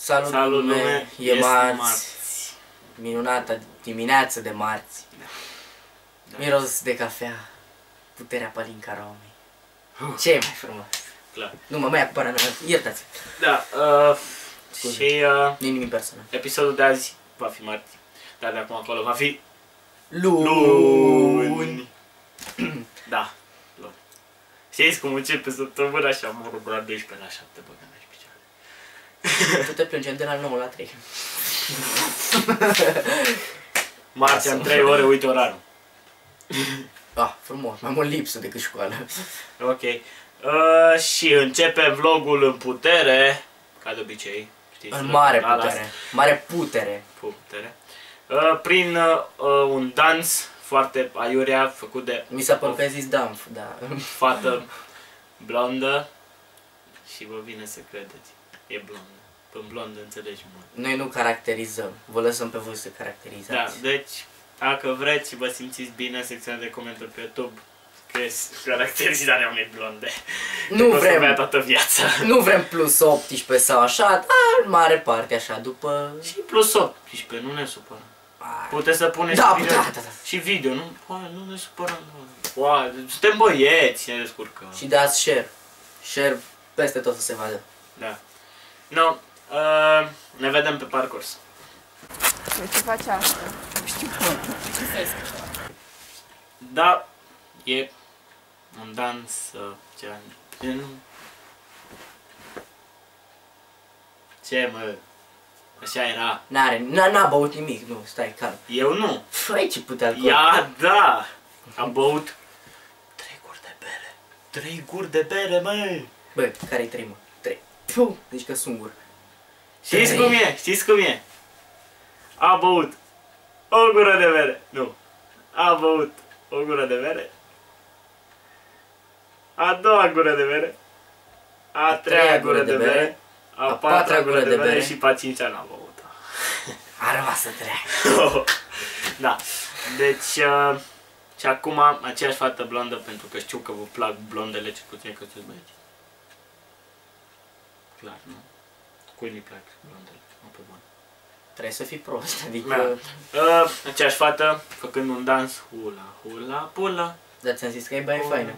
Salut, Salut lume, lume, e marți, minunată dimineață de marți, Da. miros de cafea, puterea palinca Romei, ce e mai frumos? Clar. Nu mă mai ia cu pana mea, iertați, Da, Scuze. și nu nimic personal. episodul de azi va fi marți, dar de acum acolo va fi Luni. Da, luni. Știți cum începe săptămâna și am orul la 12 la 7 băgăm aici picioare. Tu te plângem de la 9 la 3. Marți am 3 ore, uite orarul. Ah, frumos, mai mult lipsă decât școală. Ok. Și începem vlogul în putere, ca de obicei. Știți, În mare la putere, mare putere. putere. Prin un dans foarte aiurea făcut de Mi s-a părut că ai zis Damf, da. fată blondă și vă vine să credeți. E blondă. Până blondă înțelegi mult. Noi nu caracterizăm, vă lăsăm pe voi să Da, caracterizați. deci dacă vreți și vă simțiți bine, secțiunea de comentarii pe YouTube, crezi caracterizarea unei blonde. Nu O să avea vrem, toată viața. nu vrem plus 18 sau așa, dar în mare parte așa, după... Și plus 18, nu ne supărăm. Ai. Puteți să puneți Da, și video, da. și video, nu? Hai, nu ne supărăm. Wow, suntem băieți, ne descurcăm. Și dați share. Share peste tot să se vadă. Da. No, ne vedem pe parcurs. De ce faci asta? Nu știu cum. Ce să Da, e un dans gen... Ce mă? Așa era. N-a băut nimic, nu, stai, calm. Eu nu. Făi ce pute alcool. Ia da! Am băut 3 guri de bere. 3 guri de bere, mă! Bă, care-i 3, mă? 3. Puh, deci că sungur. Știți Trei. cum e? Știți cum e? A băut o gură de bere. Nu. A băut o gură de bere. A doua gură de bere. A treia gură de bere. A patra gură de bere și pe a cincea n-a băut. A rămas să treacă. Da. Deci, și acum aceeași fată blondă, pentru că știu că vă plac blondele, ce puțin că sunteți băieți. Clar, nu? Cui nu-i plac blondele? Nu pe bun. Trebuie să fii prost, adică... Da. Aceeași fată, făcând un dans, hula, hula, pula. Dar ți-am zis că e bai faină.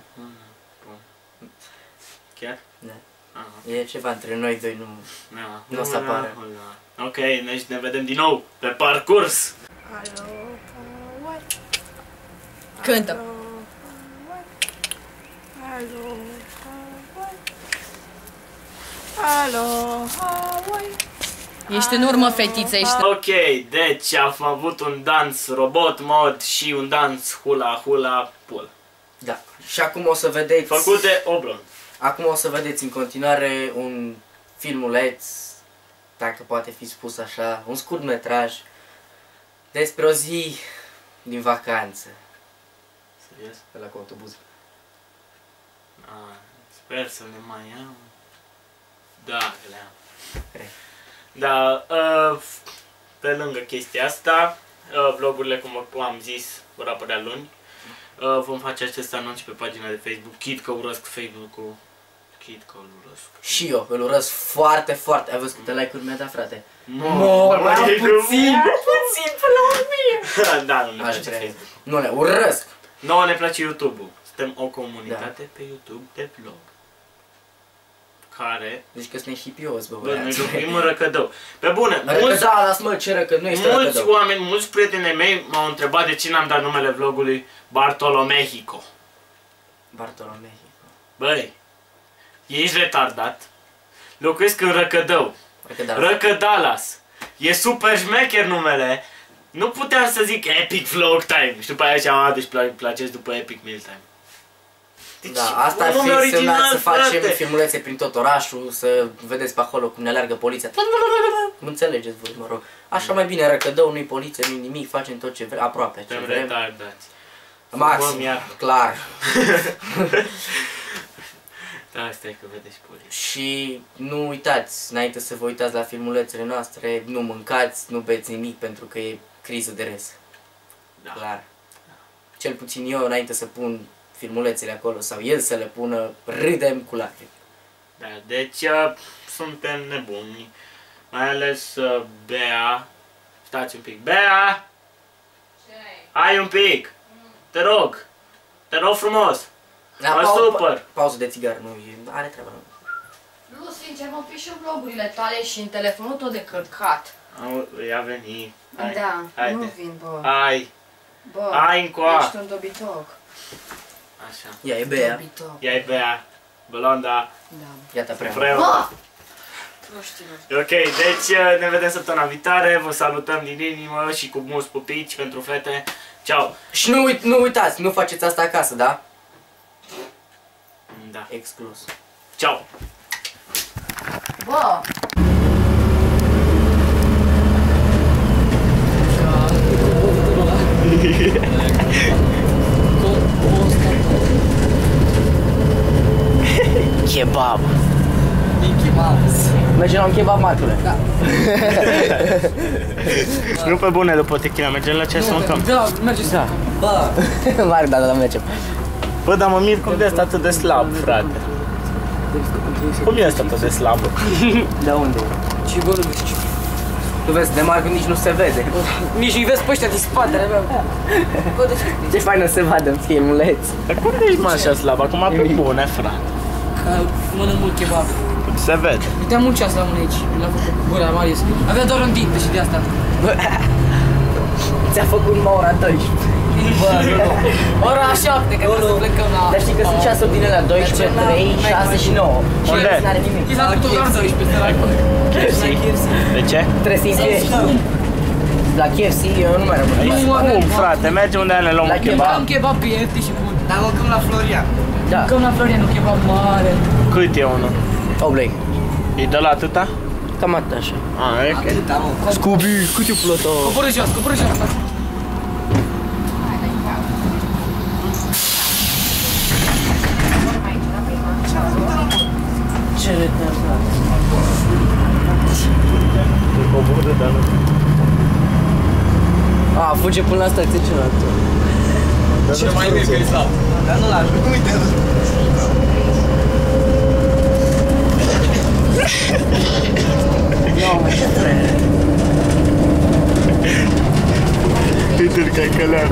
Chiar? Da. Aha. E ceva între noi doi, nu... Da. Nu o să apară. Hula. Ok, deci ne vedem din nou pe parcurs. Alo, Hawaii. Cântă. Alo, Hawaii. Alo, Hawaii. Ești în urmă, fetiță, ești. Ok, deci am avut un dans robot mod și un dans hula hula pula. Da. Și acum o să vedeți... Făcut de Oblon. Acum o să vedeți în continuare un filmuleț, dacă poate fi spus așa, un scurt metraj despre o zi din vacanță. Serios? Ăla cu autobuz. Sper să le mai am. Da, că le am. Cred. Da, pe lângă chestia asta, vlogurile, cum am zis, vor apărea luni. Vom face acest anunț pe pagina de Facebook. Chit că urăsc Facebook-ul. Chit că îl urăsc. Și eu îl urăsc foarte, foarte. Ai văzut câte like-uri mi-a dat, frate? Mor, mai am puțin până la 1000. Da, nu ne Aș place vrea. Facebook. Nu le urăsc. Nouă ne place YouTube-ul. Suntem o comunitate pe YouTube de vlog. Care... Deci că suntem hipios, bă, Bă, noi băiați. locuim în Răcădău. Pe bune, Da, las mă, ce că nu este mulți Răcădău. oameni, mulți prieteni mei m-au întrebat de ce n-am dat numele vlogului Bartolomehico. Bartolomehi. Băi, ești retardat, locuiesc în Răcădău, Răcădau. Răcădalas, e super șmecher numele, nu puteam să zic Epic Vlog Time și după aia ziceam, deci placeți după Epic Meal Time. Deci, Da, asta ar un nume fi semnat original, să facem frate. filmulețe prin tot orașul, să vedeți pe acolo cum ne alergă poliția. Mă înțelegeți voi, mă rog. Așa mai bine Răcădău, nu-i poliție, nu-i nimic, facem tot ce vrem, aproape ce Suntem vrem. retardați. Maxim, Fumăm iarnă. clar. Da, asta e că vedeți poliție. Și nu uitați, înainte să vă uitați la filmulețele noastre, nu mâncați, nu beți nimic pentru că e criză de râs. Da. Clar. Cel puțin eu, înainte să pun filmulețele acolo sau el să le pună, râdem cu lacrimi. Da, deci suntem nebuni. Mai ales Bea. Stați un pic. Bea! Hai un pic! Te rog! Te rog frumos! Mă supăr! Pauză de țigară, nu, are treaba. Nu, sincer, mă piși în vlogurile tale și în telefonul tot de călcat. Ia veni. Hai, Da, haide. nu vin, bă. Hai! Bă, Hai încoa! ești un dobitoc. Așa. Ia, e Bea. Dobitoc. Ia-i Bea. Blonda. Da. Iată prea. Vreau. Bă! Proștilor. Ok, deci ne vedem săptămâna viitoare. Vă salutăm din inimă și cu mulți pupici pentru fete. Ciao! Și nu uitați, nu faceți asta acasă, da? Da. Exclus. Ciao! Bă! Kebab. Mergem la un kebab, Marcule. Da. Nu pe bune după tequila, mergem la ce să mâncăm. Da, mergeți. Da. Bă. Marc, da, mergem. Bă, dar mă mir cum de asta atât de slab, frate. Cum e asta atât de slab? De unde? Ce vorbești? Tu vezi, de Marc nici nu se vede. Nici nu-i vezi pe ăștia din spatele meu. Bă, de ce? Ce fain să vadă în filmuleț. Dar cum de ești mă așa slab? Acum pe bune, frate. Că mănânc mult kebab. Se vede. Uiteam mult ceas la mână aici. L-a făcut gura Marius. Avea doar un dinte și de asta. Ți-a făcut numai ora 12. Bă, nu. Ora 7, că trebuie să plecăm la... Dar știi că sunt ceasuri din alea 12, 3, 6 și 9. Și Unde? nu are nimic. I s-a făcut doar 12, săracul. De ce? Trebuie să intri. La KFC eu nu mai rămân. Cum, frate? Merge unde ne luăm La un kebab. Mâncăm kebab pe ieftin și bun. Dar mâncăm la Florian. Da. Mâncăm la Florian un kebab mare. Cât e unul? 8 lei. E de la atâta? Cam atât așa. Ah, e ok. Atâta, mă. Scooby, cât e plătă? Coboră jos, coboră jos. Ce retardat. Coboră, dar nu. A, fuge până la stație cealaltă. Ce mai bine că e slab. Dar nu l-ajung. Uite. Nu, mă, ce trebuie. Uite-l ca-i călean.